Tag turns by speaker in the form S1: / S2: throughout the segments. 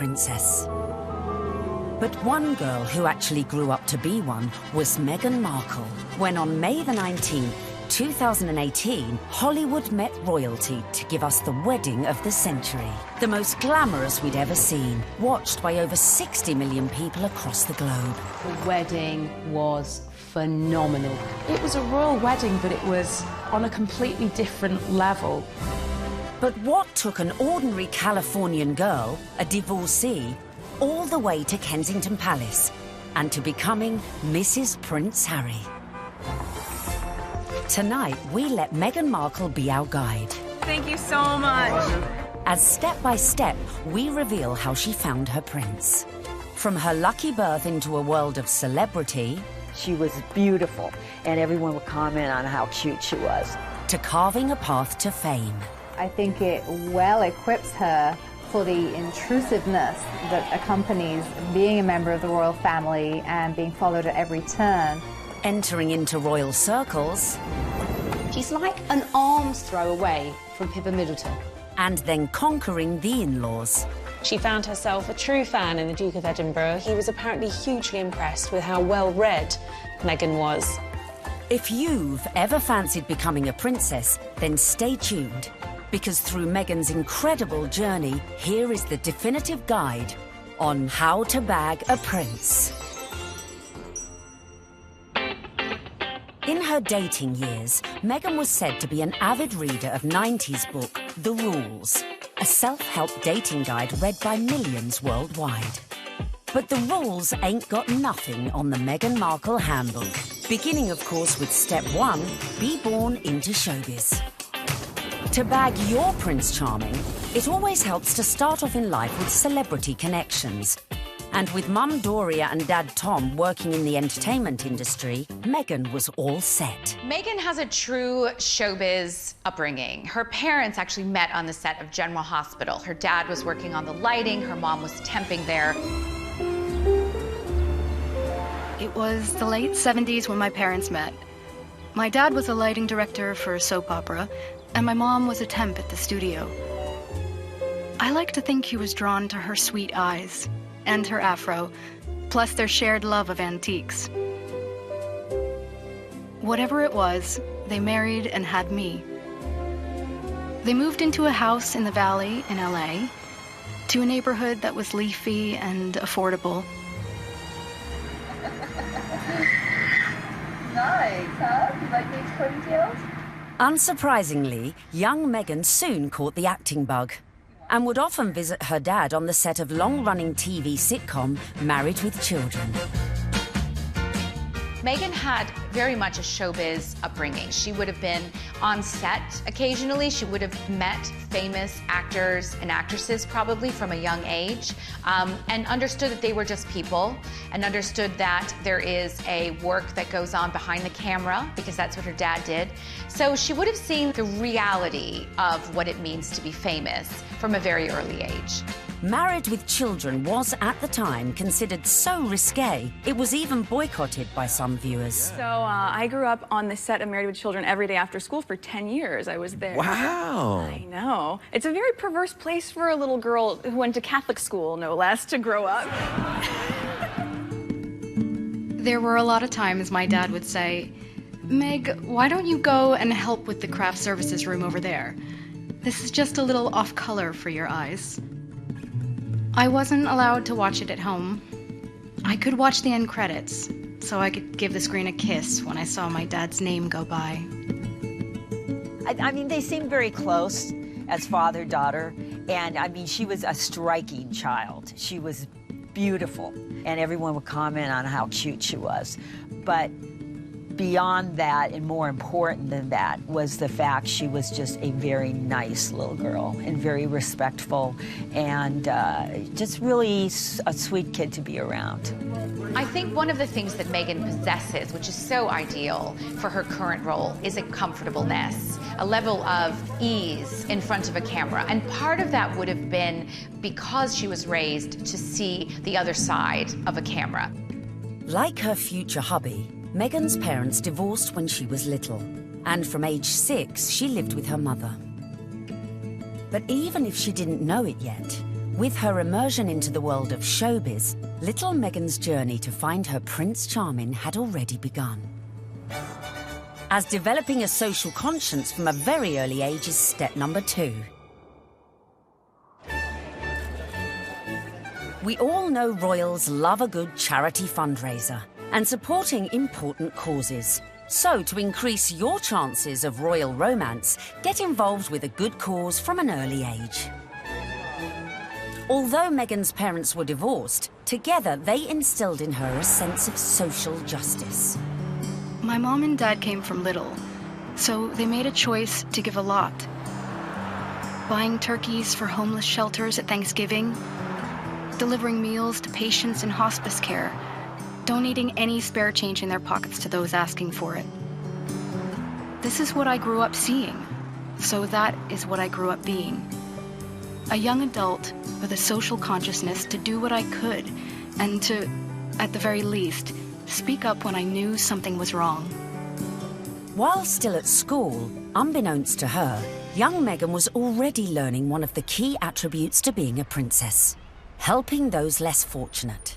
S1: princess. But one girl who actually grew up to be one was Meghan Markle, when on May the 19th, 2018, Hollywood met royalty to give us the wedding of the century. The most glamorous we'd ever seen, watched by over 60 million people across the globe.
S2: The wedding was phenomenal. It was a royal wedding, but it was on a completely different level.
S1: But what took an ordinary Californian girl, a divorcee, all the way to Kensington Palace and to becoming Mrs. Prince Harry? Tonight, we let Meghan Markle be our guide.
S3: Thank you so much.
S1: As step by step, we reveal how she found her prince. From her lucky birth into a world of celebrity...
S4: She was beautiful, and everyone would comment on how cute she was.
S1: ...to carving a path to fame.
S5: I think it well equips her for the intrusiveness that accompanies being a member of the royal family and being followed at every turn.
S1: Entering into royal circles.
S2: She's like an arm's throw away from Pippa Middleton.
S1: And then conquering the in-laws.
S6: She found herself a true fan in the Duke of Edinburgh. He was apparently hugely impressed with how well-read Meghan was.
S1: If you've ever fancied becoming a princess, then stay tuned. Because through Meghan's incredible journey, here is the definitive guide on how to bag a prince. In her dating years, Meghan was said to be an avid reader of 90s book, The Rules, a self-help dating guide read by millions worldwide. But the rules ain't got nothing on the Meghan Markle handbook. Beginning, of course, with step 1, be born into showbiz. To bag your Prince Charming, it always helps to start off in life with celebrity connections. And with Mum Doria and Dad Tom working in the entertainment industry, Meghan was all set.
S7: Meghan has a true showbiz upbringing. Her parents actually met on the set of General Hospital. Her dad was working on the lighting, her mom was temping there.
S8: It was the late 70s when my parents met. My dad was a lighting director for a soap opera, and my mom was a temp at the studio. I like to think he was drawn to her sweet eyes and her afro, plus their shared love of antiques. Whatever it was, they married and had me. They moved into a house in the Valley in LA, to a neighborhood that was leafy and affordable.
S5: Nice, huh? You like these ponytails?
S1: Unsurprisingly, young Meghan soon caught the acting bug and would often visit her dad on the set of long-running TV sitcom Married with Children.
S7: Meghan had very much a showbiz upbringing. She would have been on set occasionally. She would have met famous actors and actresses probably from a young age, and understood that they were just people, and understood that there is a work that goes on behind the camera, because that's what her dad did. So she would have seen the reality of what it means to be famous from a very early age.
S1: Married with Children was, at the time, considered so risque, it was even boycotted by some viewers.
S3: So I grew up on the set of Married with Children every day after school for 10 years. I was there.
S9: Wow.
S3: I know. It's a very perverse place for a little girl who went to Catholic school, no less, to grow up.
S8: There were a lot of times my dad would say, "Meg, why don't you go and help with the craft services room over there? This is just a little off color for your eyes." I wasn't allowed to watch it at home. I could watch the end credits, so I could give the screen a kiss when I saw my dad's name go by.
S4: I mean, they seemed very close as father-daughter, and I mean, she was a striking child. She was beautiful, and everyone would comment on how cute she was. But beyond that, and more important than that, was the fact she was just a very nice little girl and very respectful, and just really a sweet kid to be around.
S7: I think one of the things that Meghan possesses, which is so ideal for her current role, is a comfortableness, a level of ease in front of a camera. And part of that would have been because she was raised to see the other side of a camera.
S1: Like her future hubby, Meghan's parents divorced when she was little, and from age 6, she lived with her mother. But even if she didn't know it yet, With her immersion into the world of showbiz, little Meghan's journey to find her Prince Charming had already begun. As developing a social conscience from a very early age is step number 2. We all know royals love a good charity fundraiser and supporting important causes. So, to increase your chances of royal romance, get involved with a good cause from an early age. Although Meghan's parents were divorced, together they instilled in her a sense of social justice.
S8: My mom and dad came from little, so they made a choice to give a lot. Buying turkeys for homeless shelters at Thanksgiving, delivering meals to patients in hospice care, donating any spare change in their pockets to those asking for it. This is what I grew up seeing, so that is what I grew up being. A young adult with a social consciousness to do what I could and to, at the very least, speak up when I knew something was wrong.
S1: While still at school, unbeknownst to her, young Meghan was already learning one of the key attributes to being a princess: helping those less fortunate.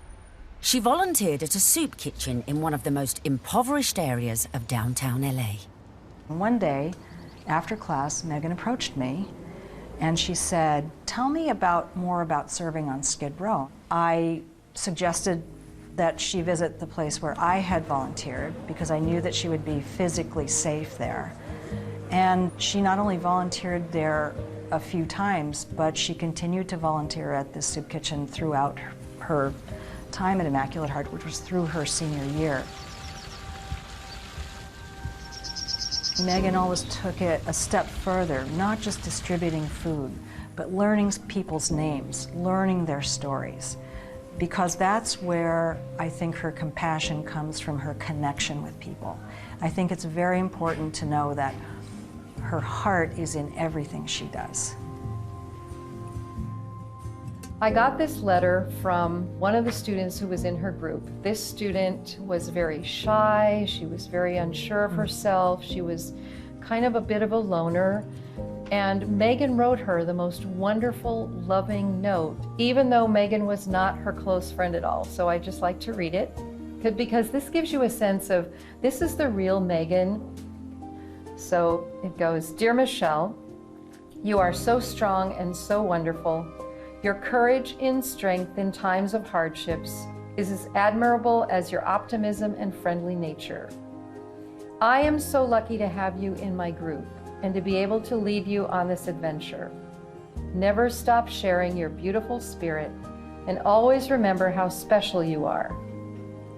S1: She volunteered at a soup kitchen in one of the most impoverished areas of downtown LA.
S9: One day, after class, Meghan approached me and she said, "Tell me more about serving on Skid Row." I suggested that she visit the place where I had volunteered because I knew that she would be physically safe there. And she not only volunteered there a few times, but she continued to volunteer at this soup kitchen throughout her time at Immaculate Heart, which was through her senior year. Meghan always took it a step further, not just distributing food, but learning people's names, learning their stories, because that's where I think her compassion comes from, her connection with people. I think it's very important to know that her heart is in everything she does.
S10: I got this letter from one of the students who was in her group. This student was very shy, she was very unsure of herself, she was kind of a bit of a loner, and Meghan wrote her the most wonderful, loving note, even though Meghan was not her close friend at all. So I just like to read it, because this gives you a sense of, this is the real Meghan. So it goes, "Dear Michelle, you are so strong and so wonderful. Your courage in strength in times of hardships is as admirable as your optimism and friendly nature. I am so lucky to have you in my group and to be able to lead you on this adventure. Never stop sharing your beautiful spirit and always remember how special you are.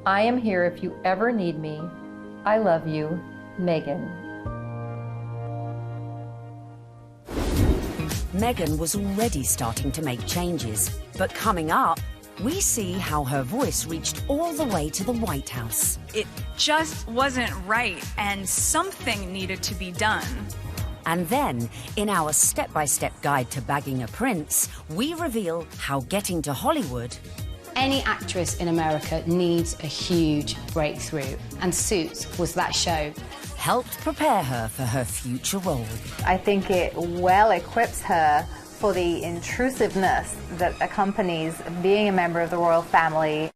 S10: I am here if you ever need me. I love you, Meghan."
S1: Meghan was already starting to make changes, but coming up, we see how her voice reached all the way to the White House.
S3: It just wasn't right, and something needed to be done.
S1: And then, in our step-by-step guide to bagging a prince, we reveal how getting to Hollywood...
S2: Any actress in America needs a huge breakthrough, and Suits was that show.
S1: Helped prepare her for her future role.
S5: I think it well equips her for the intrusiveness that accompanies being a member of the royal family.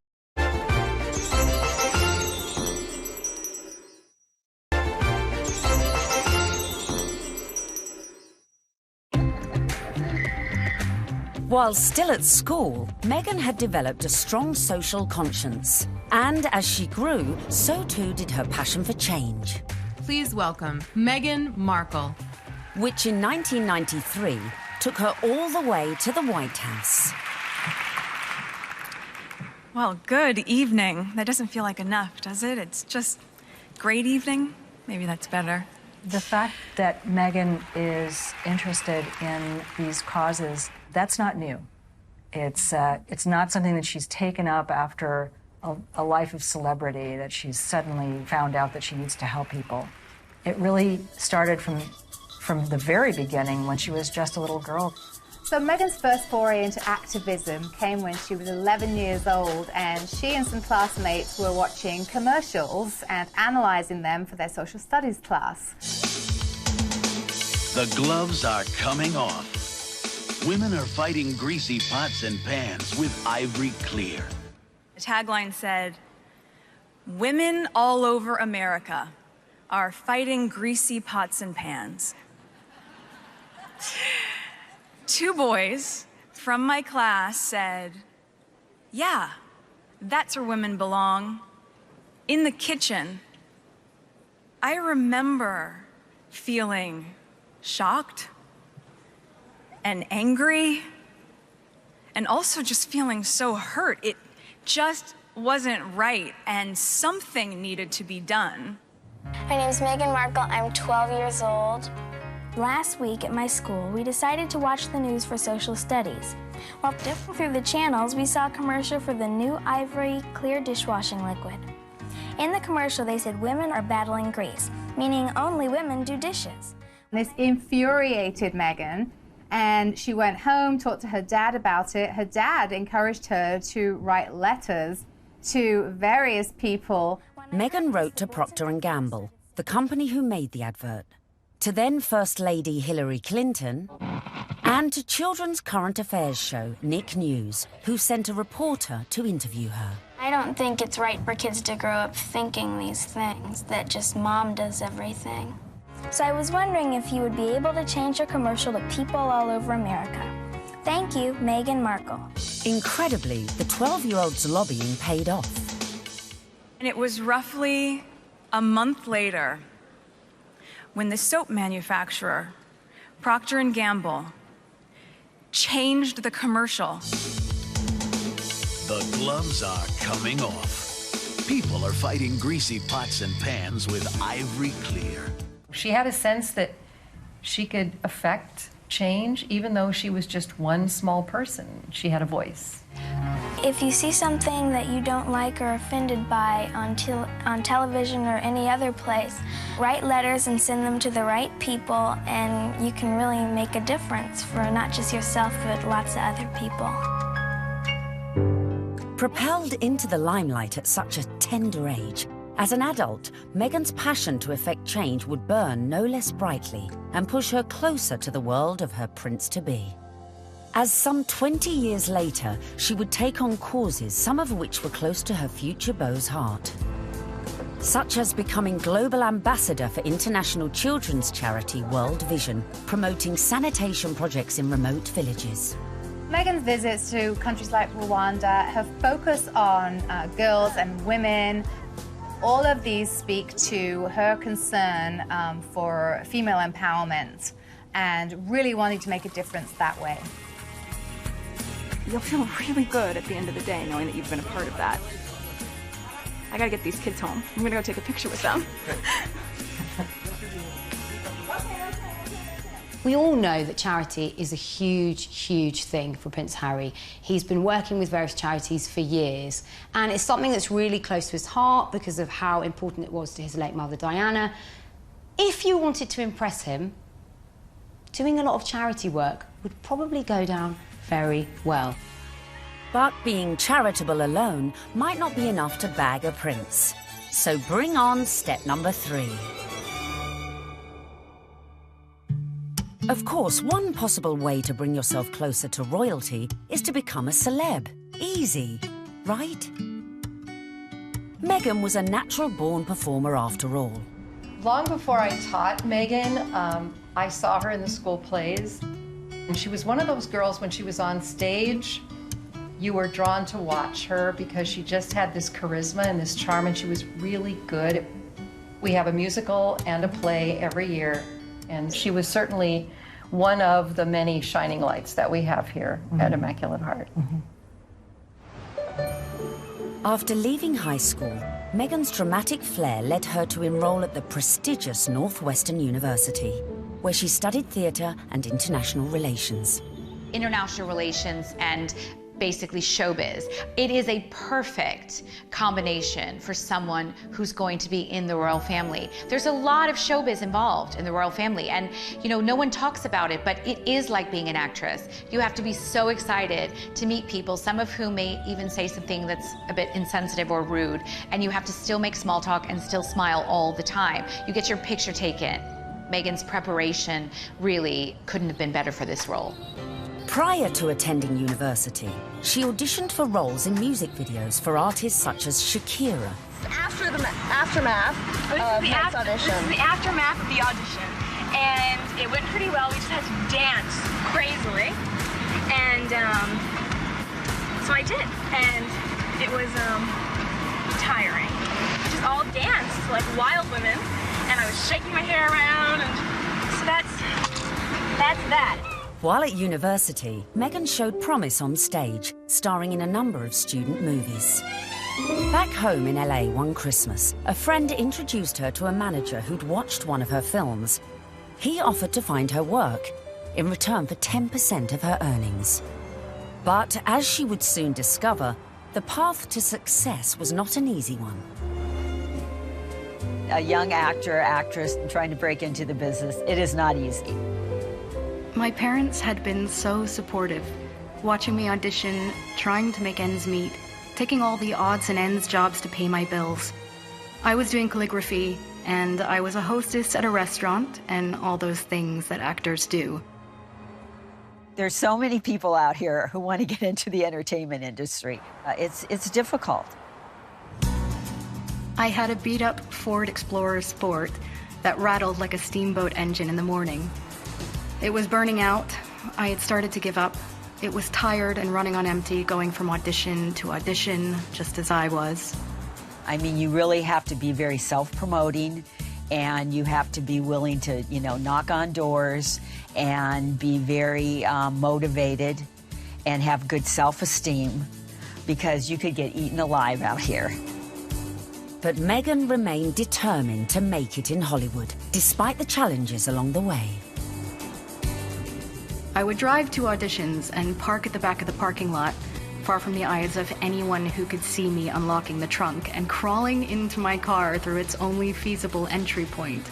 S1: While still at school, Meghan had developed a strong social conscience. And as she grew, so too did her passion for change.
S11: Please welcome Meghan Markle.
S1: Which in 1993 took her all the way to the White House.
S3: Well, good evening. That doesn't feel like enough, does it? It's just great evening. Maybe that's better.
S9: The fact that Meghan is interested in these causes, that's not new. It's not something that she's taken up after a life of celebrity, that she's suddenly found out that she needs to help people. It really started from the very beginning, when she was just a little girl.
S5: So Meghan's first foray into activism came when she was 11 years old, and she and some classmates were watching commercials and analysing them for their social studies class.
S12: The gloves are coming off. Women are fighting greasy pots and pans with Ivory Clear.
S3: The tagline said, "Women all over America are fighting greasy pots and pans." 2 boys from my class said, "Yeah, that's where women belong, in the kitchen." I remember feeling shocked and angry and also just feeling so hurt. It just wasn't right, and something needed to be done.
S13: My name is Meghan Markle. I'm 12 years old. Last week at my school, we decided to watch the news for social studies. While flipping through the channels, we saw a commercial for the new Ivory Clear dishwashing liquid. In the commercial, they said women are battling grease, meaning only women do dishes.
S5: This infuriated Meghan, and she went home, talked to her dad about it. Her dad encouraged her to write letters to various people.
S1: Meghan wrote to Procter & Gamble, the company who made the advert, to then First Lady Hillary Clinton, and to children's current affairs show Nick News, who sent a reporter to interview her.
S13: I don't think it's right for kids to grow up thinking these things, that just mom does everything. So I was wondering if you would be able to change your commercial to people all over America. Thank you, Meghan Markle.
S1: Incredibly, the 12-year-old's lobbying paid off.
S3: And it was roughly a month later when the soap manufacturer, Procter & Gamble, changed the commercial.
S12: The gloves are coming off. People are fighting greasy pots and pans with Ivory Clear.
S10: She had a sense that she could affect change, even though she was just one small person. She had a voice.
S13: If you see something that you don't like or offended by on television or any other place, write letters and send them to the right people, and you can really make a difference for not just yourself, but lots of other people.
S1: Propelled into the limelight at such a tender age, as an adult, Meghan's passion to effect change would burn no less brightly and push her closer to the world of her prince-to-be. As some 20 years later, she would take on causes, some of which were close to her future beau's heart, such as becoming global ambassador for international children's charity World Vision, promoting sanitation projects in remote villages.
S5: Meghan's visits to countries like Rwanda, her focus on girls and women, all of these speak to her concern for female empowerment and really wanting to make a difference that way.
S3: You'll feel really good at the end of the day knowing that you've been a part of that. I gotta get these kids home. I'm gonna go take a picture with them.
S14: We all know that charity is a huge, huge thing for Prince Harry. He's been working with various charities for years, and it's something that's really close to his heart because of how important it was to his late mother, Diana. If you wanted to impress him, doing a lot of charity work would probably go down very well.
S1: But being charitable alone might not be enough to bag a prince. So bring on step number 3. Of course, one possible way to bring yourself closer to royalty is to become a celeb. Easy, right? Meghan was a natural-born performer after all.
S10: Long before I taught Meghan, I saw her in the school plays. And she was one of those girls, when she was on stage, you were drawn to watch her because she just had this charisma and this charm, and she was really good. We have a musical and a play every year, and she was certainly one of the many shining lights that we have here at Immaculate Heart.
S1: After leaving high school, Meghan's dramatic flair led her to enroll at the prestigious Northwestern University, where she studied theatre and international relations.
S7: International relations and basically showbiz. It is a perfect combination for someone who's going to be in the royal family. There's a lot of showbiz involved in the royal family, and you know, no one talks about it, but it is like being an actress. You have to be so excited to meet people, some of whom may even say something that's a bit insensitive or rude, and you have to still make small talk and still smile all the time. You get your picture taken. Meghan's preparation really couldn't have been better for this role.
S1: Prior to attending university, she auditioned for roles in music videos for artists such as Shakira.
S15: After the aftermath of Meg's audition.
S16: This is the aftermath of the audition, and it went pretty well. We just had to dance crazily, and so I did, and it was tiring. We just all danced like wild women, and I was shaking my hair around, and so that's that.
S1: While at university, Meghan showed promise on stage, starring in a number of student movies. Back home in LA one Christmas, a friend introduced her to a manager who'd watched one of her films. He offered to find her work in return for 10% of her earnings. But as she would soon discover, the path to success was not an easy one.
S4: A young actor, actress trying to break into the business, it is not easy.
S8: My parents had been so supportive, watching me audition, trying to make ends meet, taking all the odds and ends jobs to pay my bills. I was doing calligraphy, and I was a hostess at a restaurant, and all those things that actors do.
S4: There's so many people out here who want to get into the entertainment industry. It's difficult.
S8: I had a beat-up Ford Explorer Sport that rattled like a steamboat engine in the morning. It was burning out. I had started to give up. It was tired and running on empty, going from audition to audition, just as I was.
S4: I mean, you really have to be very self-promoting, and you have to be willing to, knock on doors and be very motivated and have good self-esteem, because you could get eaten alive out here.
S1: But Meghan remained determined to make it in Hollywood, despite the challenges along the way.
S8: I would drive to auditions and park at the back of the parking lot, far from the eyes of anyone who could see me unlocking the trunk and crawling into my car through its only feasible entry point.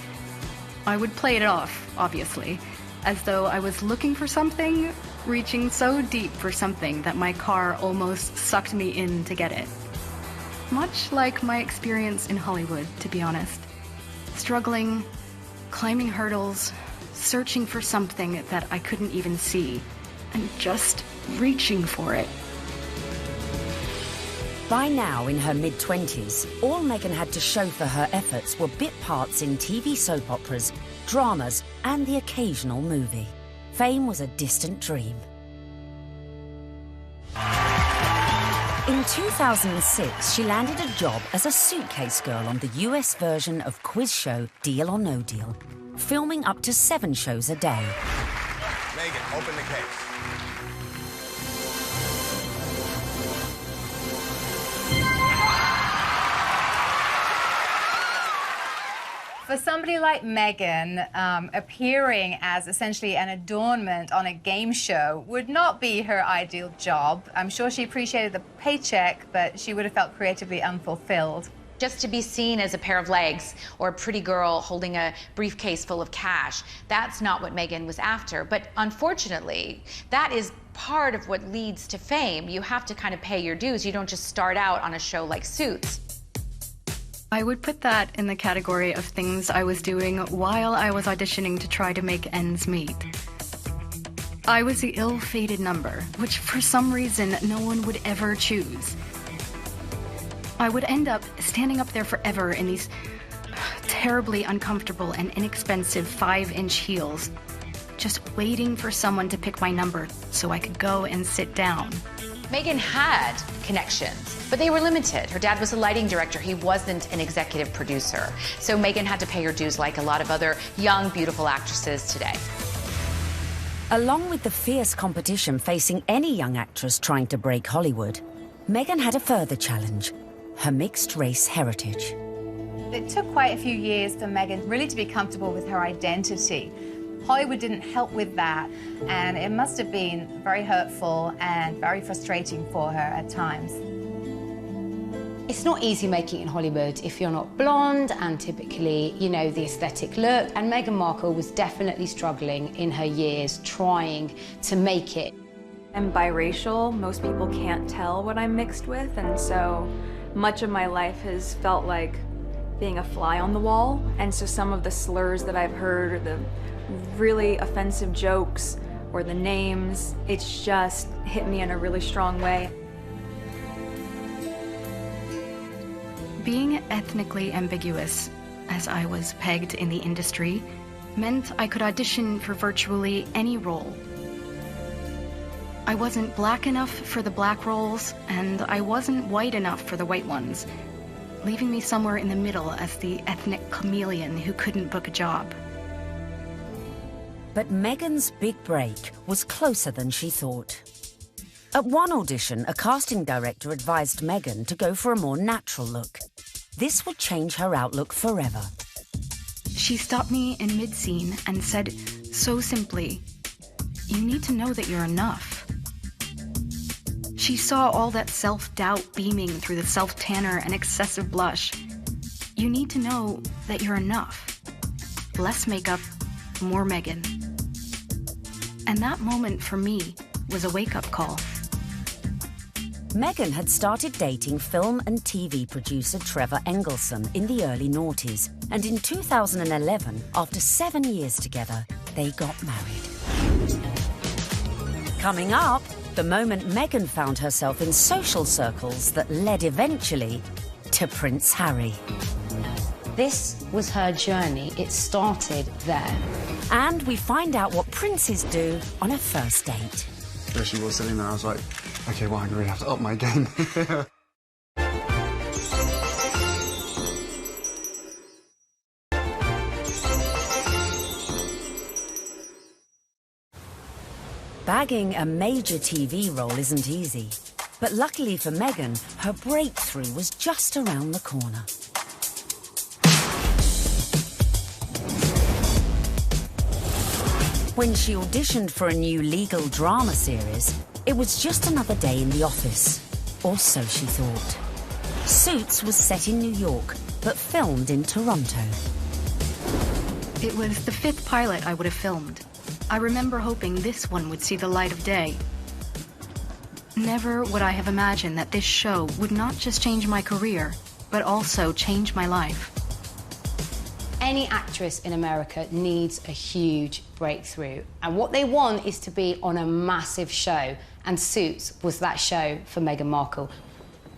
S8: I would play it off, obviously, as though I was looking for something, reaching so deep for something that my car almost sucked me in to get it. Much like my experience in Hollywood, to be honest. Struggling, climbing hurdles, searching for something that I couldn't even see, and just reaching for it.
S1: By now, in her mid-20s, all Meghan had to show for her efforts were bit parts in TV soap operas, dramas, and the occasional movie. Fame was a distant dream. In 2006, she landed a job as a suitcase girl on the US version of quiz show Deal or No Deal, filming up to 7 shows a day.
S17: Meghan, open the case.
S5: For somebody like Meghan, appearing as essentially an adornment on a game show would not be her ideal job. I'm sure she appreciated the paycheck, but she would have felt creatively unfulfilled.
S7: Just to be seen as a pair of legs or a pretty girl holding a briefcase full of cash, that's not what Meghan was after. But unfortunately, that is part of what leads to fame. You have to kind of pay your dues. You don't just start out on a show like Suits.
S8: I would put that in the category of things I was doing while I was auditioning to try to make ends meet. I was the ill-fated number, which for some reason no one would ever choose. I would end up standing up there forever in these terribly uncomfortable and inexpensive 5-inch heels, just waiting for someone to pick my number so I could go and sit down.
S7: Meghan had connections, but they were limited. Her dad was a lighting director. He wasn't an executive producer. So Meghan had to pay her dues like a lot of other young, beautiful actresses today.
S1: Along with the fierce competition facing any young actress trying to break Hollywood, Meghan had a further challenge: her mixed-race heritage.
S5: It took quite a few years for Meghan really to be comfortable with her identity. Hollywood didn't help with that, and it must have been very hurtful and very frustrating for her at times.
S14: It's not easy making it in Hollywood if you're not blonde and typically, the aesthetic look. And Meghan Markle was definitely struggling in her years trying to make it.
S3: I'm biracial. Most people can't tell what I'm mixed with, and so much of my life has felt like being a fly on the wall. And so some of the slurs that I've heard, or the really offensive jokes, or the names. It's just hit me in a really strong way.
S8: Being ethnically ambiguous, as I was pegged in the industry, meant I could audition for virtually any role. I wasn't black enough for the black roles, and I wasn't white enough for the white ones, leaving me somewhere in the middle as the ethnic chameleon who couldn't book a job.
S1: But Meghan's big break was closer than she thought. At one audition, a casting director advised Meghan to go for a more natural look. This would change her outlook forever.
S8: She stopped me in mid-scene and said so simply, "You need to know that you're enough." She saw all that self-doubt beaming through the self-tanner and excessive blush. You need to know that you're enough. Less makeup, more Meghan. And that moment for me was a wake-up call.
S1: Meghan had started dating film and TV producer Trevor Engelson in the early noughties, and in 2011, after 7 years together, they got married. Coming up, the moment Meghan found herself in social circles that led eventually to Prince Harry.
S14: This was her journey. It started there.
S1: And we find out what princes do on a first date.
S18: There she was sitting there. I was like, okay, well, I'm going to have to up my game.
S1: Bagging a major TV role isn't easy. But luckily for Meghan, her breakthrough was just around the corner. When she auditioned for a new legal drama series, it was just another day in the office. Or so she thought. Suits was set in New York, but filmed in Toronto.
S8: It was the 5th pilot I would have filmed. I remember hoping this one would see the light of day. Never would I have imagined that this show would not just change my career, but also change my life.
S14: Any actress in America needs a huge breakthrough, and what they want is to be on a massive show, and Suits was that show for Meghan Markle.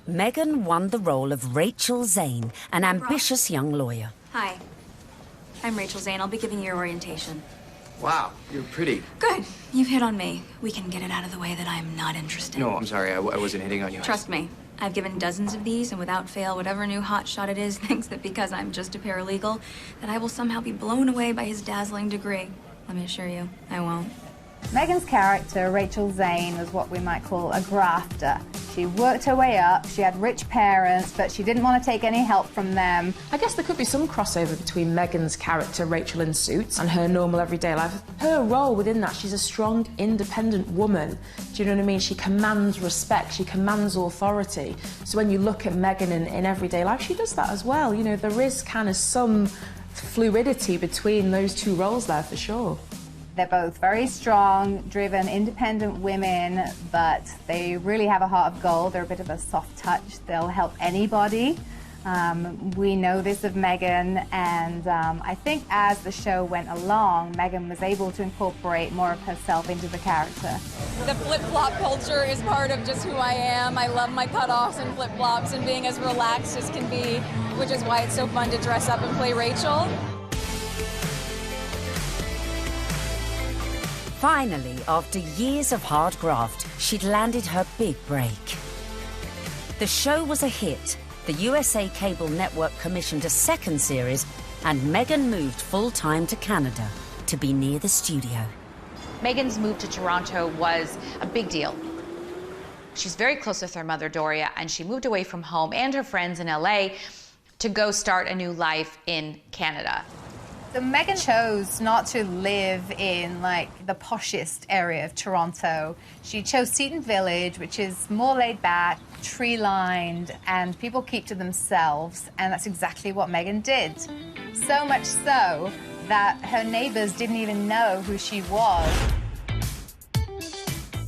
S1: Meghan won the role of Rachel Zane, an ambitious young lawyer.
S3: Hi, I'm Rachel Zane. I'll be giving you your orientation.
S19: Wow, you're pretty.
S3: Good. You've hit on me. We can get it out of the way that I'm not interested.
S19: No, I'm sorry. I wasn't hitting on you.
S3: Trust me. I've given dozens of these, and without fail, whatever new hotshot it is thinks that because I'm just a paralegal, that I will somehow be blown away by his dazzling degree. Let me assure you, I won't.
S5: Meghan's character, Rachel Zane, was what we might call a grafter. She worked her way up, she had rich parents, but she didn't want to take any help from them.
S2: I guess there could be some crossover between Meghan's character, Rachel in Suits, and her normal everyday life. Her role within that, she's a strong, independent woman. Do you know what I mean? She commands respect, she commands authority. So when you look at Meghan in everyday life, she does that as well. You know, there is kind of some fluidity between those two roles there for sure.
S5: They're both very strong, driven, independent women, but they really have a heart of gold. They're a bit of a soft touch. They'll help anybody. We know this of Meghan, and I think as the show went along, Meghan was able to incorporate more of herself into the character.
S20: The flip-flop culture is part of just who I am. I love my cutoffs and flip-flops and being as relaxed as can be, which is why it's so fun to dress up and play Rachel.
S1: Finally, after years of hard graft, she'd landed her big break. The show was a hit. The USA Cable Network commissioned a second series, and Meghan moved full-time to Canada to be near the studio.
S7: Meghan's move to Toronto was a big deal. She's very close with her mother, Doria, and she moved away from home and her friends in LA to go start a new life in Canada.
S5: So Meghan chose not to live in, like, the poshest area of Toronto. She chose Seton Village, which is more laid back, tree-lined, and people keep to themselves, and that's exactly what Meghan did. So much so that her neighbors didn't even know who she was.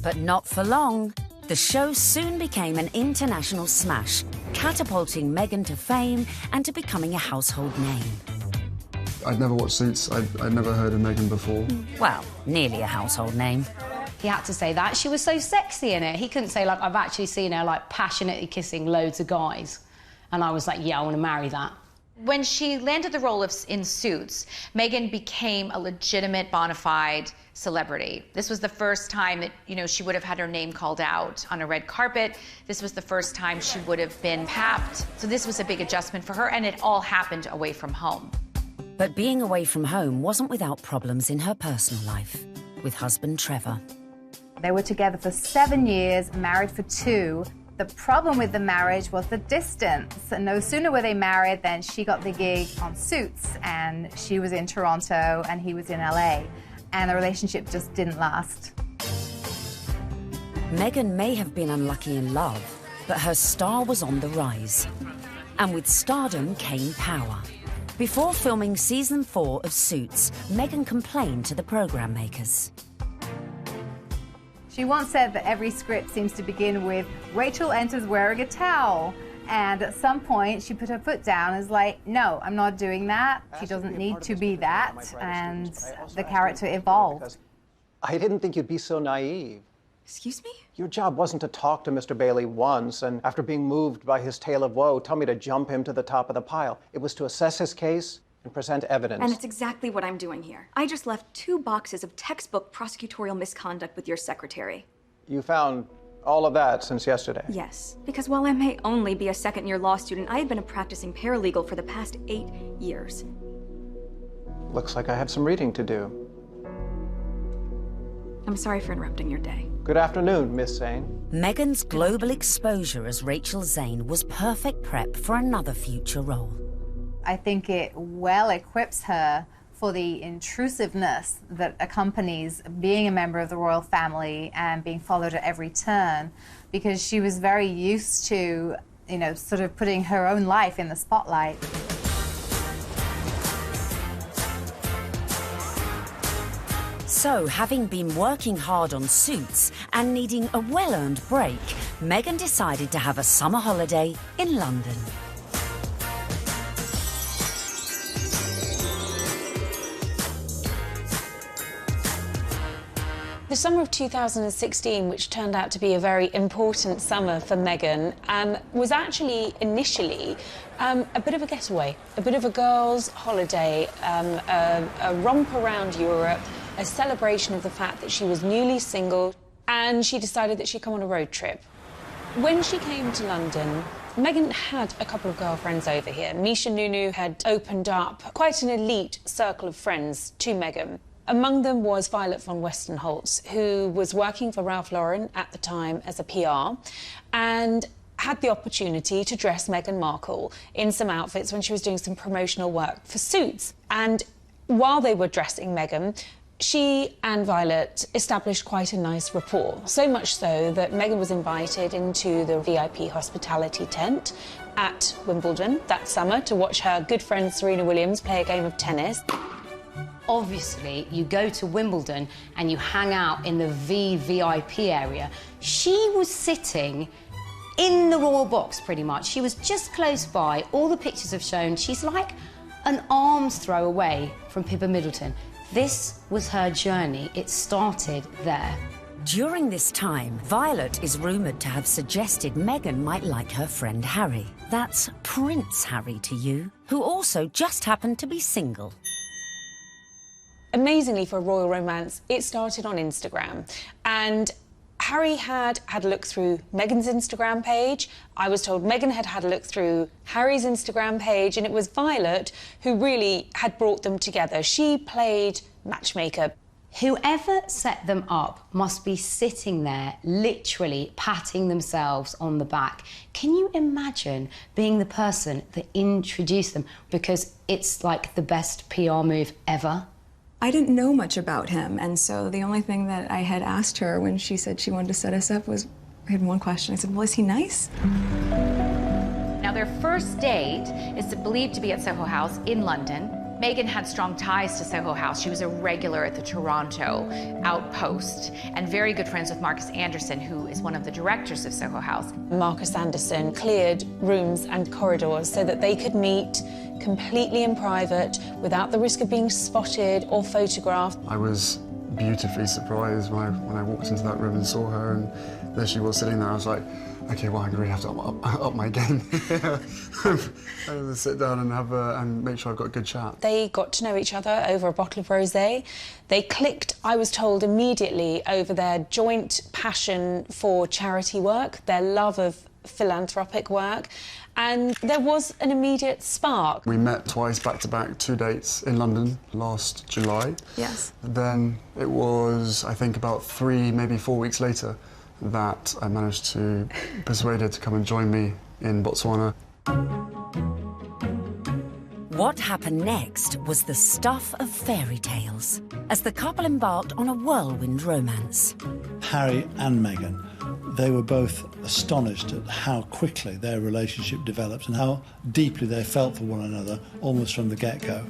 S1: But not for long. The show soon became an international smash, catapulting Meghan to fame and to becoming a household name.
S18: I'd never watched Suits. I'd never heard of Meghan before.
S1: Well, nearly a household name.
S14: He had to say that. She was so sexy in it. He couldn't say, like, I've actually seen her, like, passionately kissing loads of guys. And I was like, yeah, I want to marry that.
S7: When she landed the role in Suits, Meghan became a legitimate, bona fide celebrity. This was the first time that, you know, she would have had her name called out on a red carpet. This was the first time she would have been papped. So this was a big adjustment for her, and it all happened away from home.
S1: But being away from home wasn't without problems in her personal life, with husband Trevor.
S5: They were together for 7 years, married for 2. The problem with the marriage was the distance. And no sooner were they married than she got the gig on Suits, and she was in Toronto and he was in LA. And the relationship just didn't last.
S1: Meghan may have been unlucky in love, but her star was on the rise. And with stardom came power. Before filming season 4 of Suits, Meghan complained to the programme makers.
S5: She once said that every script seems to begin with, Rachel enters wearing a towel. And at some point, she put her foot down and was like, no, I'm not doing that. She doesn't need to be that. And the character evolved.
S21: I didn't think you'd be so naive.
S3: Excuse me?
S21: Your job wasn't to talk to Mr. Bailey once, and after being moved by his tale of woe, tell me to jump him to the top of the pile. It was to assess his case and present evidence.
S3: And it's exactly what I'm doing here. I just left 2 boxes of textbook prosecutorial misconduct with your secretary.
S21: You found all of that since yesterday?
S3: Yes, because while I may only be a second-year law student, I have been a practicing paralegal for the past 8 years.
S21: Looks like I have some reading to do.
S3: I'm sorry for interrupting your day.
S21: Good afternoon, Miss Zane.
S1: Meghan's global exposure as Rachel Zane was perfect prep for another future role.
S5: I think it well equips her for the intrusiveness that accompanies being a member of the royal family and being followed at every turn, because she was very used to, you know, sort of putting her own life in the spotlight.
S1: So, having been working hard on Suits and needing a well-earned break, Meghan decided to have a summer holiday in London.
S6: The summer of 2016, which turned out to be a very important summer for Meghan, was actually initially a bit of a getaway, a bit of a girls' holiday, a romp around Europe, a celebration of the fact that she was newly single, and she decided that she'd come on a road trip. When she came to London, Meghan had a couple of girlfriends over here. Misha Nunu had opened up quite an elite circle of friends to Meghan. Among them was Violet von Westenholz, who was working for Ralph Lauren at the time as a PR, and had the opportunity to dress Meghan Markle in some outfits when she was doing some promotional work for Suits. And while they were dressing Meghan, she and Violet established quite a nice rapport, so much so that Meghan was invited into the VIP hospitality tent at Wimbledon that summer to watch her good friend Serena Williams play a game of tennis.
S14: Obviously, you go to Wimbledon and you hang out in the VIP area. She was sitting in the royal box, pretty much. She was just close by. All the pictures have shown she's like an arm's throw away from Pippa Middleton. This was her journey. It started there.
S1: During this time, Violet is rumoured to have suggested Meghan might like her friend Harry. That's Prince Harry to you, who also just happened to be single.
S6: Amazingly, for a royal romance, it started on Instagram. And Harry had a look through Meghan's Instagram page. I was told Meghan had a look through Harry's Instagram page, and it was Violet who really had brought them together. She played matchmaker.
S14: Whoever set them up must be sitting there, literally patting themselves on the back. Can you imagine being the person that introduced them? Because it's like the best PR move ever.
S3: I didn't know much about him, and so the only thing that I had asked her when she said she wanted to set us up was, I had one question. I said, well, is he nice?
S7: Now, their first date is believed to be at Soho House in London. Meghan had strong ties to Soho House. She was a regular at the Toronto outpost and very good friends with Marcus Anderson, who is one of the directors of Soho House.
S6: Marcus Anderson cleared rooms and corridors so that they could meet completely in private without the risk of being spotted or photographed.
S18: I was beautifully surprised when I walked into that room and saw her, and there she was sitting there. I was like, okay, well, I really have to up my game. I have to sit down and make sure I've got a good chat.
S6: They got to know each other over a bottle of rosé. They clicked, I was told, immediately over their joint passion for charity work, their love of philanthropic work, and there was an immediate spark.
S18: We met twice, back-to-back, 2 dates in London last July.
S6: Yes.
S18: Then it was, I think, about 3, maybe 4 weeks later that I managed to persuade her to come and join me in Botswana.
S1: What happened next was the stuff of fairy tales, as the couple embarked on a whirlwind romance.
S11: Harry and Meghan, they were both astonished at how quickly their relationship developed and how deeply they felt for one another, almost from the get-go.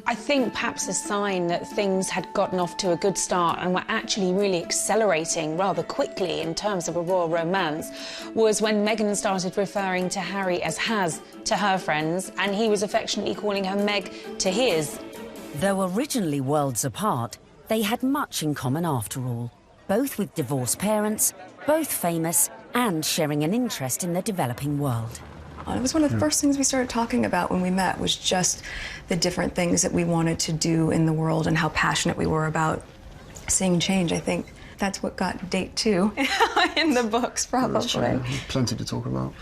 S6: I think perhaps a sign that things had gotten off to a good start and were actually really accelerating rather quickly in terms of a royal romance was when Meghan started referring to Harry as Has to her friends, and he was affectionately calling her Meg to his.
S1: Though originally worlds apart, they had much in common after all, both with divorced parents, both famous, and sharing an interest in the developing world.
S22: It was one of the first things we started talking about when we met, was just the different things that we wanted to do in the world and how passionate we were about seeing change. I think that's what got date 2 in the books, probably.
S18: Plenty to talk about.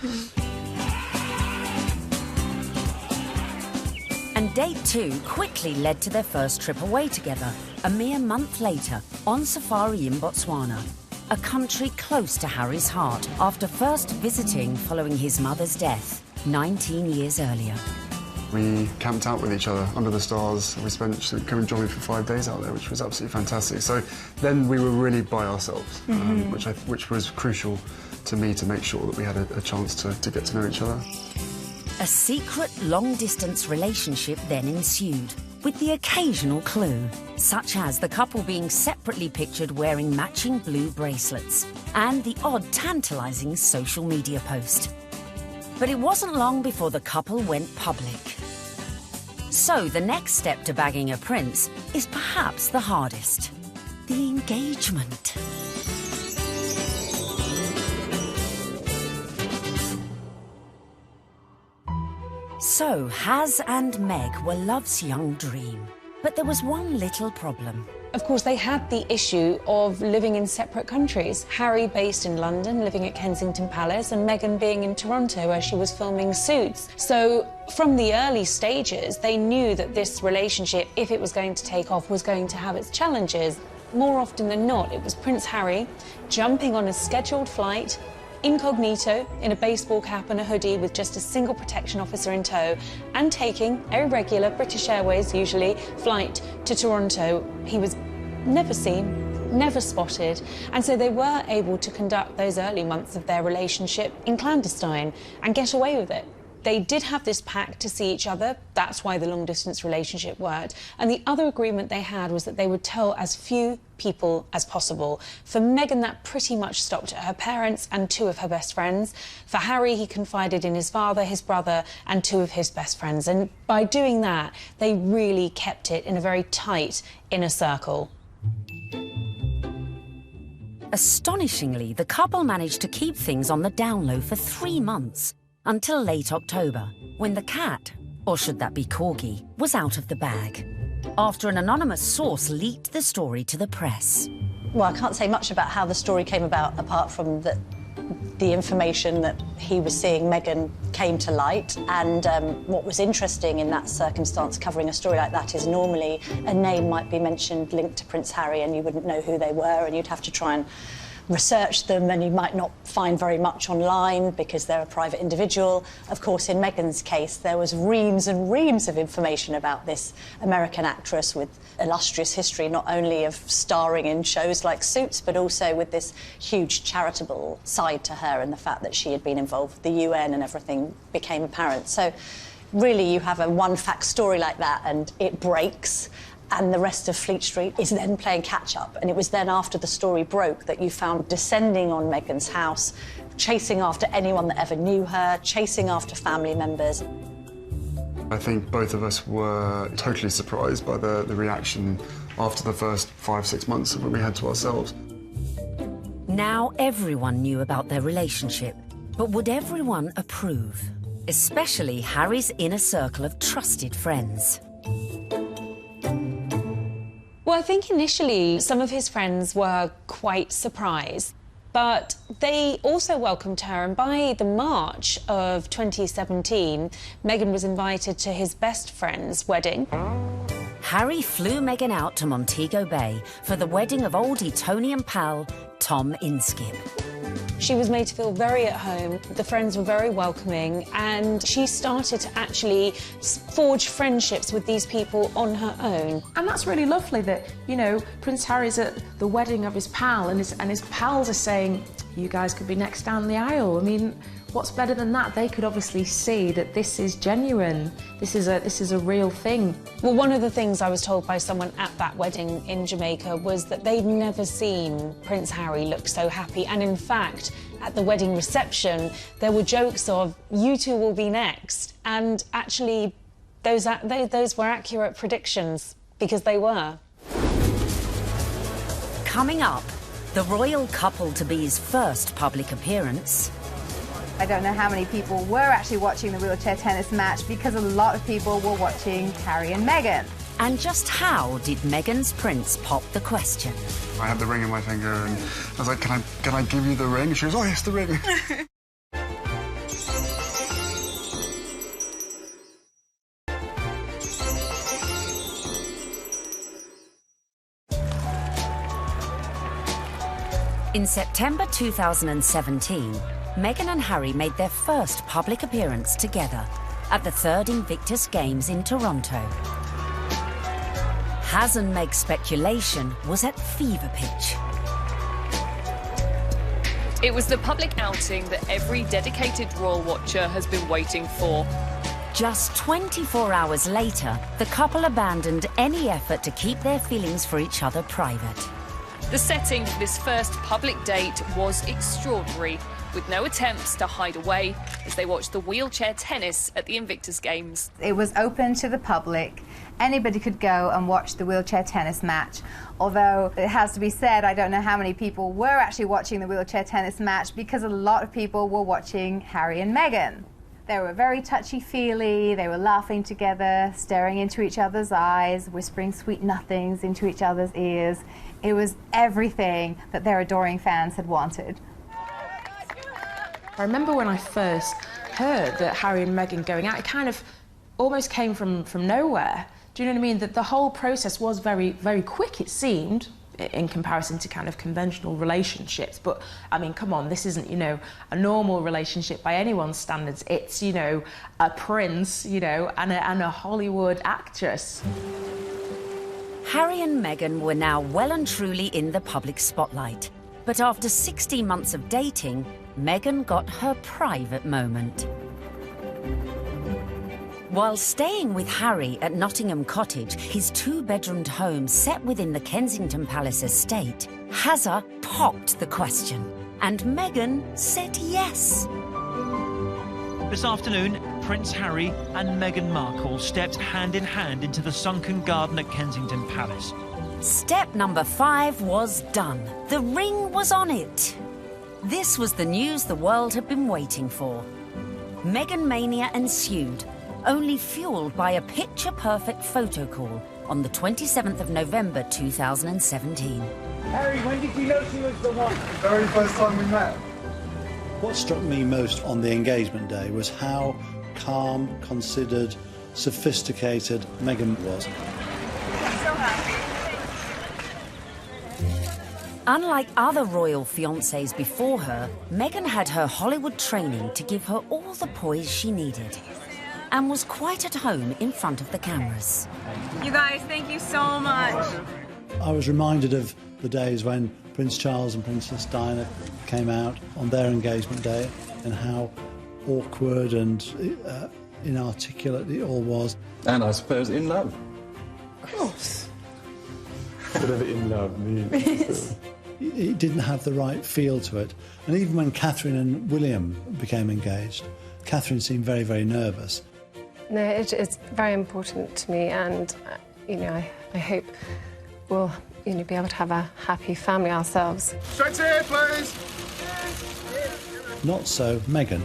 S1: And date 2 quickly led to their first trip away together, a mere month later, on safari in Botswana, a country close to Harry's heart after first visiting following his mother's death 19 years earlier.
S18: We camped out with each other under the stars. We she came and joined me for 5 days out there, which was absolutely fantastic. So then we were really by ourselves, which was crucial to me to make sure that we had a chance to get to know each other.
S1: A secret long-distance relationship then ensued, with the occasional clue, such as the couple being separately pictured wearing matching blue bracelets, and the odd tantalising social media post. But it wasn't long before the couple went public. So the next step to bagging a prince is perhaps the hardest: the engagement. So, Has and Meg were love's young dream. But there was one little problem.
S6: Of course, they had the issue of living in separate countries. Harry based in London, living at Kensington Palace, and Meghan being in Toronto, where she was filming Suits. So, from the early stages, they knew that this relationship, if it was going to take off, was going to have its challenges. More often than not, it was Prince Harry jumping on a scheduled flight, incognito, in a baseball cap and a hoodie with just a single protection officer in tow, and taking a regular British Airways, usually, flight to Toronto. He was never seen, never spotted, and so they were able to conduct those early months of their relationship in clandestine and get away with it. They did have this pact to see each other. That's why the long-distance relationship worked. And the other agreement they had was that they would tell as few people as possible. For Meghan, that pretty much stopped at her parents and 2 of her best friends. For Harry, he confided in his father, his brother, and 2 of his best friends. And by doing that, they really kept it in a very tight inner circle.
S1: Astonishingly, the couple managed to keep things on the down low for 3 months, until late October, when the cat, or should that be corgi, was out of the bag, after an anonymous source leaked the story to the press.
S23: Well, I can't say much about how the story came about, apart from that the information that he was seeing Meghan came to light. And what was interesting in that circumstance, covering a story like that, is normally a name might be mentioned linked to Prince Harry and you wouldn't know who they were, and you'd have to try and research them, and you might not find very much online because they're a private individual. Of course, in Meghan's case, there was reams and reams of information about this American actress with illustrious history, not only of starring in shows like Suits, but also with this huge charitable side to her, and the fact that she had been involved with the UN and everything became apparent. So really you have a one-fact story like that and it breaks, and the rest of Fleet Street is then playing catch-up. And it was then after the story broke that you found descending on Meghan's house, chasing after anyone that ever knew her, chasing after family members.
S18: I think both of us were totally surprised by the reaction after the first 5-6 months that we had to ourselves.
S1: Now everyone knew about their relationship, but would everyone approve? Especially Harry's inner circle of trusted friends.
S6: Well, I think initially some of his friends were quite surprised, but they also welcomed her, and by the March of 2017, Meghan was invited to his best friend's wedding.
S1: Harry flew Meghan out to Montego Bay for the wedding of old Etonian pal Tom Inskip.
S6: She was made to feel very at home, the friends were very welcoming, and she started to actually forge friendships with these people on her own.
S2: And that's really lovely that, you know, Prince Harry's at the wedding of his pal and his pals are saying, you guys could be next down the aisle. I mean, what's better than that? They could obviously see that this is genuine. This is a real thing.
S6: Well, one of the things I was told by someone at that wedding in Jamaica was that they'd never seen Prince Harry look so happy. And in fact, at the wedding reception, there were jokes of, you two will be next. And actually, those were accurate predictions, because they were.
S1: Coming up, the royal couple-to-be's first public appearance.
S5: I don't know how many people were actually watching the wheelchair tennis match because a lot of people were watching Harry and Meghan.
S1: And just how did Meghan's prince pop the question?
S18: I had the ring in my finger and I was like, can I give you the ring? And she goes, oh yes, the ring.
S1: In September 2017, Meghan and Harry made their first public appearance together at the 3rd Invictus Games in Toronto. Has and Meg's speculation was at fever pitch.
S9: It was the public outing that every dedicated royal watcher has been waiting for.
S1: Just 24 hours later, the couple abandoned any effort to keep their feelings for each other private.
S9: The setting for this first public date was extraordinary, with no attempts to hide away as they watched the wheelchair tennis at the Invictus Games.
S5: It was open to the public. Anybody could go and watch the wheelchair tennis match. Although it has to be said, I don't know how many people were actually watching the wheelchair tennis match because a lot of people were watching Harry and Meghan. They were very touchy-feely, they were laughing together, staring into each other's eyes, whispering sweet nothings into each other's ears. It was everything that their adoring fans had wanted.
S2: I remember when I first heard that Harry and Meghan going out, it kind of almost came from nowhere. Do you know what I mean? That the whole process was very, very quick, it seemed, in comparison to kind of conventional relationships. But, I mean, come on, this isn't, you know, a normal relationship by anyone's standards. It's, you know, a prince, you know, and a Hollywood actress.
S1: Harry and Meghan were now well and truly in the public spotlight. But after 16 months of dating, Meghan got her private moment. While staying with Harry at Nottingham Cottage, his 2-bedroomed home set within the Kensington Palace estate, Hazza popped the question, and Meghan said yes.
S12: This afternoon, Prince Harry and Meghan Markle stepped hand in hand into the sunken garden at Kensington Palace.
S1: Step number 5 was done. The ring was on it. This was the news the world had been waiting for. Meghan mania ensued, only fueled by a picture-perfect photo call on the 27th of November 2017.
S13: Harry, when did you know she was the one?
S18: The very first time we met.
S11: What struck me most on the engagement day was how calm, considered, sophisticated Meghan was.
S13: I'm so happy.
S1: Unlike other royal fiancés before her, Meghan had her Hollywood training to give her all the poise she needed, and was quite at home in front of the cameras.
S16: You guys, thank you so much.
S11: I was reminded of the days when Prince Charles and Princess Diana came out on their engagement day and how awkward and inarticulate it all was.
S4: And I suppose in love.
S11: Of course.
S4: Whatever in love means.
S11: It didn't have the right feel to it. And even when Catherine and William became engaged, Catherine seemed very, very nervous.
S10: No, it's very important to me, and, I hope we'll, be able to have a happy family ourselves.
S4: Straight here, please!
S11: Not so Meghan.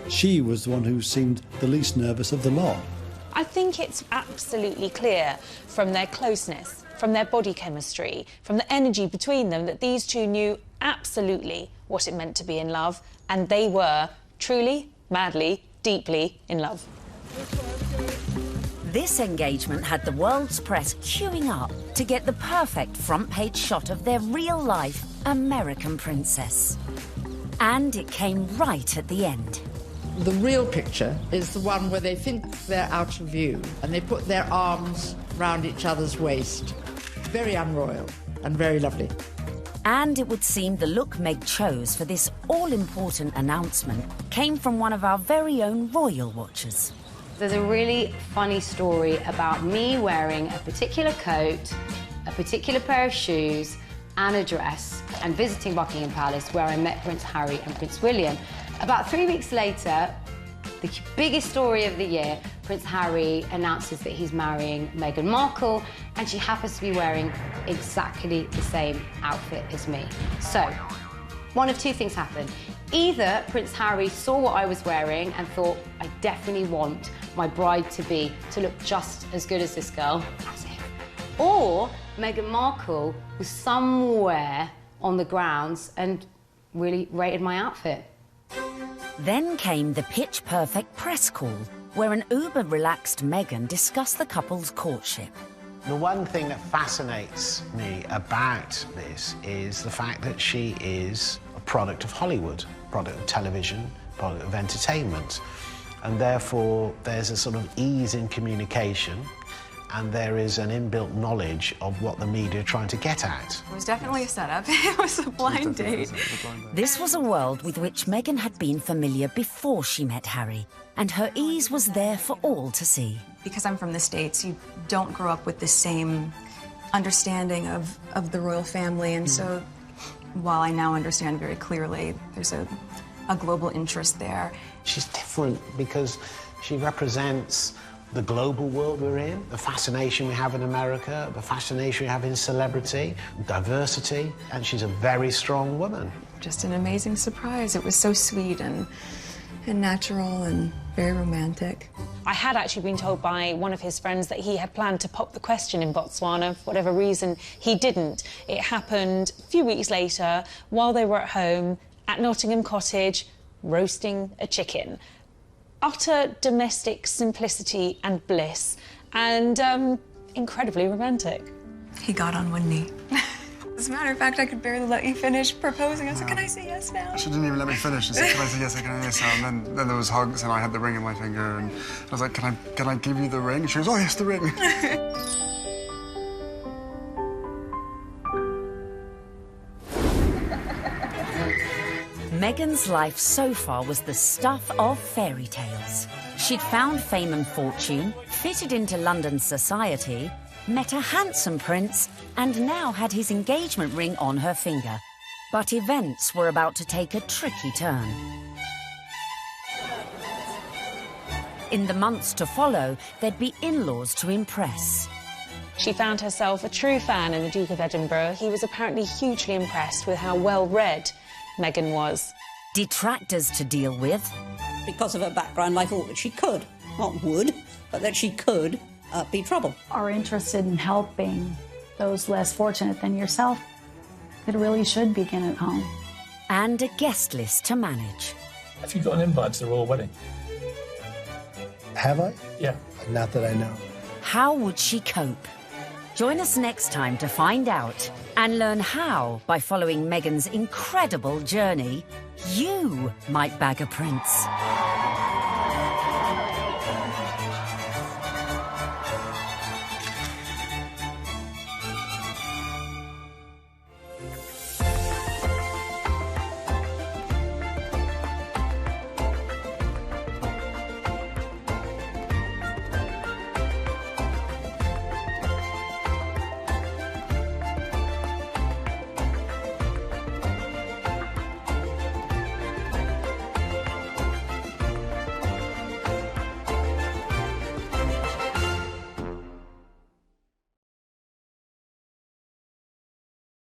S11: She was the one who seemed the least nervous of the lot.
S6: I think it's absolutely clear from their closeness, from their body chemistry, from the energy between them, that these two knew absolutely what it meant to be in love, and they were truly, madly, deeply in love.
S1: This engagement had the world's press queuing up to get the perfect front-page shot of their real-life American princess. And it came right at the end.
S15: The real picture is the one where they think they're out of view and they put their arms round each other's waist. Very unroyal and very lovely.
S1: And it would seem the look Meg chose for this all-important announcement came from one of our very own royal watchers.
S14: There's a really funny story about me wearing a particular coat, a particular pair of shoes, and a dress, and visiting Buckingham Palace, where I met Prince Harry and Prince William. About 3 weeks later, the biggest story of the year, Prince Harry announces that he's marrying Meghan Markle, and she happens to be wearing exactly the same outfit as me. So, one of two things happened. Either Prince Harry saw what I was wearing and thought, I definitely want my bride-to-be to look just as good as this girl, as if. Or Meghan Markle was somewhere on the grounds and really rated my outfit.
S1: Then came the pitch-perfect press call, where an uber-relaxed Meghan discussed the couple's courtship.
S24: The one thing that fascinates me about this is the fact that she is a product of Hollywood, product of television, product of entertainment. And therefore, there's a sort of ease in communication, and there is an inbuilt knowledge of what the media are trying to get at.
S20: It was definitely a setup. It was a blind date.
S1: This was a world with which Meghan had been familiar before she met Harry, and her ease was there for all to see.
S22: Because I'm from the States, you don't grow up with the same understanding of the royal family, and so while I now understand very clearly, there's a global interest there.
S24: She's different because she represents the global world we're in, the fascination we have in America, the fascination we have in celebrity, diversity, and she's a very strong woman.
S22: Just an amazing surprise. It was so sweet and natural and very romantic.
S6: I had actually been told by one of his friends that he had planned to pop the question in Botswana. For whatever reason, he didn't. It happened a few weeks later while they were at home at Nottingham Cottage, roasting a chicken. Utter domestic simplicity and bliss, and incredibly romantic.
S22: He got on one knee. As a matter of fact, I could barely let you finish proposing. I said, can I say yes now?
S18: She didn't even let me finish. She said, can I say yes, can I say yes now? And then there was hugs, and I had the ring in my finger, and I was like, can I give you the ring? She goes, oh, yes, the ring.
S1: Meghan's life so far was the stuff of fairy tales. She'd found fame and fortune, fitted into London society, met a handsome prince, and now had his engagement ring on her finger. But events were about to take a tricky turn. In the months to follow, there'd be in-laws to impress.
S6: She found herself a true fan in the Duke of Edinburgh. He was apparently hugely impressed with how well-read Meghan was.
S1: Detractors to deal with.
S25: Because of her background, I thought that she could, not would, but that she could be trouble.
S26: Are interested in helping those less fortunate than yourself. It really should begin at home.
S1: And a guest list to manage.
S27: Have you got an invite to the royal wedding?
S11: Have I?
S27: Yeah.
S11: Not that I know.
S1: How would she cope? Join us next time to find out and learn how, by following Meghan's incredible journey, you might bag a prince.